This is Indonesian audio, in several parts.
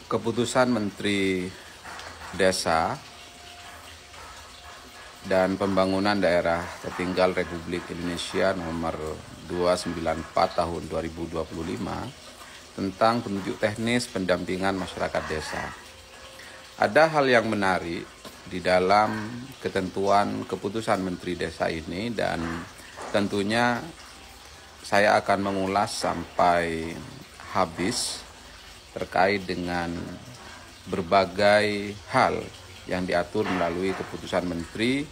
Keputusan Menteri Desa dan Pembangunan Daerah Tertinggal Republik Indonesia nomor 294 tahun 2025 tentang petunjuk teknis pendampingan masyarakat desa. Ada hal yang menarik di dalam ketentuan keputusan Menteri Desa ini, dan tentunya saya akan mengulas sampai habis terkait dengan berbagai hal yang diatur melalui keputusan Menteri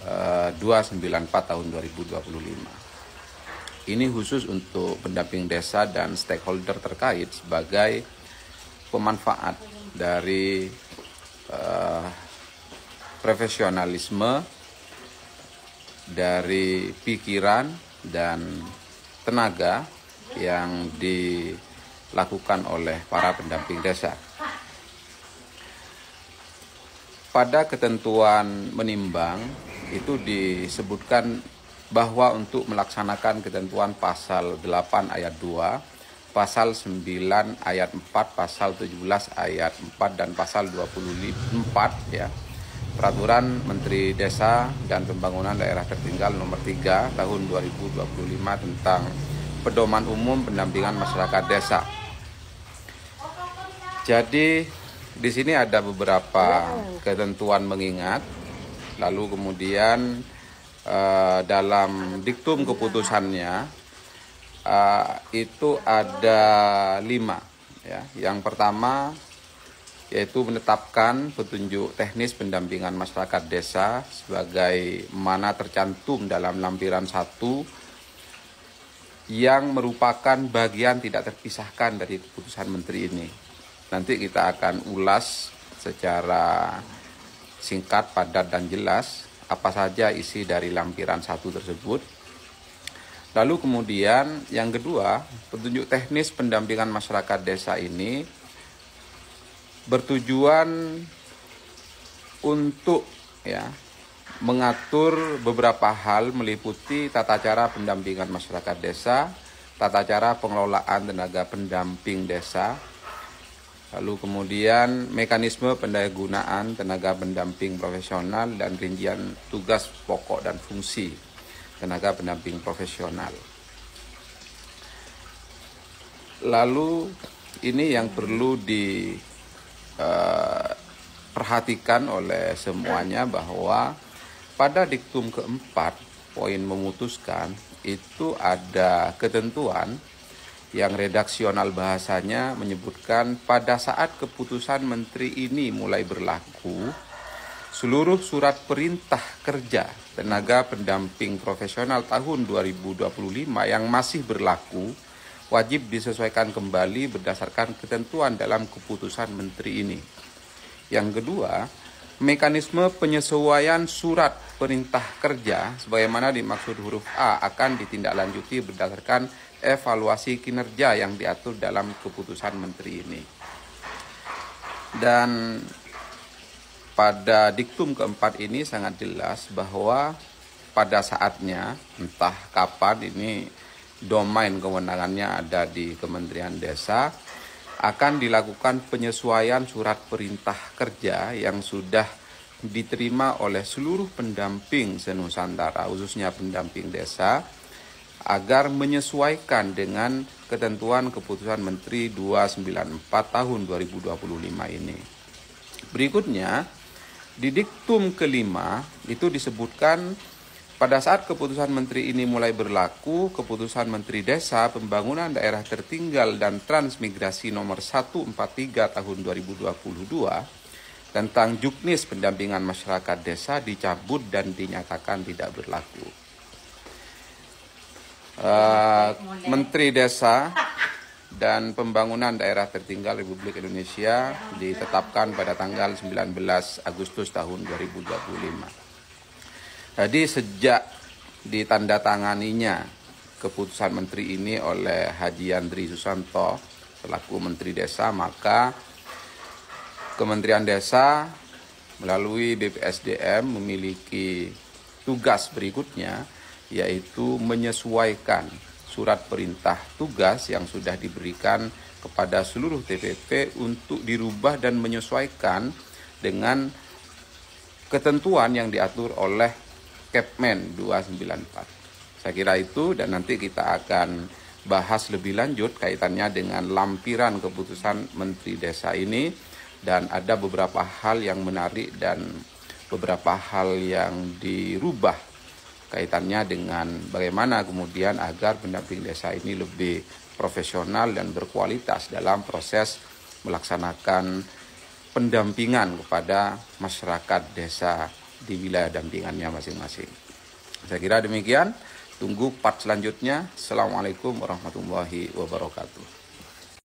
294 tahun 2025. Ini khusus untuk pendamping desa dan stakeholder terkait sebagai pemanfaat dari profesionalisme, dari pikiran dan tenaga yang dilakukan oleh para pendamping desa. Pada ketentuan menimbang itu disebutkan bahwa untuk melaksanakan ketentuan pasal 8 ayat 2, pasal 9 ayat 4, pasal 17 ayat 4 dan pasal 24 ya. Peraturan Menteri Desa dan Pembangunan Daerah Tertinggal nomor 3 tahun 2025 tentang pedoman umum pendampingan masyarakat desa. Jadi di sini ada beberapa ketentuan mengingat, lalu kemudian dalam diktum keputusannya itu ada 5 ya. Yang pertama yaitu menetapkan petunjuk teknis pendampingan masyarakat desa sebagai mana tercantum dalam lampiran 1 yang merupakan bagian tidak terpisahkan dari keputusan Menteri ini. Nanti kita akan ulas secara singkat, padat, dan jelas apa saja isi dari lampiran 1 tersebut. Lalu kemudian yang kedua, petunjuk teknis pendampingan masyarakat desa ini bertujuan untuk mengatur beberapa hal meliputi tata cara pendampingan masyarakat desa, tata cara pengelolaan tenaga pendamping desa, lalu kemudian mekanisme pendayagunaan tenaga pendamping profesional dan rincian tugas pokok dan fungsi tenaga pendamping profesional. Lalu ini yang perlu diperhatikan oleh semuanya bahwa pada diktum keempat poin memutuskan itu ada ketentuan yang redaksional bahasanya menyebutkan pada saat keputusan Menteri ini mulai berlaku, seluruh surat perintah kerja tenaga pendamping profesional tahun 2025 yang masih berlaku wajib disesuaikan kembali berdasarkan ketentuan dalam keputusan Menteri ini. Yang kedua, mekanisme penyesuaian surat perintah kerja sebagaimana dimaksud huruf A akan ditindaklanjuti berdasarkan evaluasi kinerja yang diatur dalam keputusan Menteri ini. Dan pada diktum keempat ini sangat jelas bahwa pada saatnya, entah kapan, ini domain kewenangannya ada di Kementerian Desa, akan dilakukan penyesuaian surat perintah kerja yang sudah diterima oleh seluruh pendamping se-Nusantara, khususnya pendamping desa, agar menyesuaikan dengan ketentuan keputusan Menteri 294 tahun 2025 ini. Berikutnya, di diktum kelima itu disebutkan pada saat keputusan Menteri ini mulai berlaku, keputusan Menteri Desa, Pembangunan Daerah Tertinggal dan Transmigrasi nomor 143 tahun 2022 tentang juknis pendampingan masyarakat desa dicabut dan dinyatakan tidak berlaku. Menteri Desa dan Pembangunan Daerah Tertinggal Republik Indonesia ditetapkan pada tanggal 19 Agustus tahun 2025. Jadi sejak ditandatanganinya keputusan Menteri ini oleh Haji Yandri Susanto selaku Menteri Desa, maka Kementerian Desa melalui BPSDM memiliki tugas berikutnya, yaitu menyesuaikan surat perintah tugas yang sudah diberikan kepada seluruh TPP untuk dirubah dan menyesuaikan dengan ketentuan yang diatur oleh Kepmen 294. Saya kira itu, dan nanti kita akan bahas lebih lanjut kaitannya dengan lampiran keputusan Menteri Desa ini, dan ada beberapa hal yang menarik dan beberapa hal yang dirubah kaitannya dengan bagaimana kemudian agar pendamping desa ini lebih profesional dan berkualitas dalam proses melaksanakan pendampingan kepada masyarakat desa di wilayah dampingannya masing-masing. Saya kira demikian. Tunggu part selanjutnya. Assalamualaikum warahmatullahi wabarakatuh.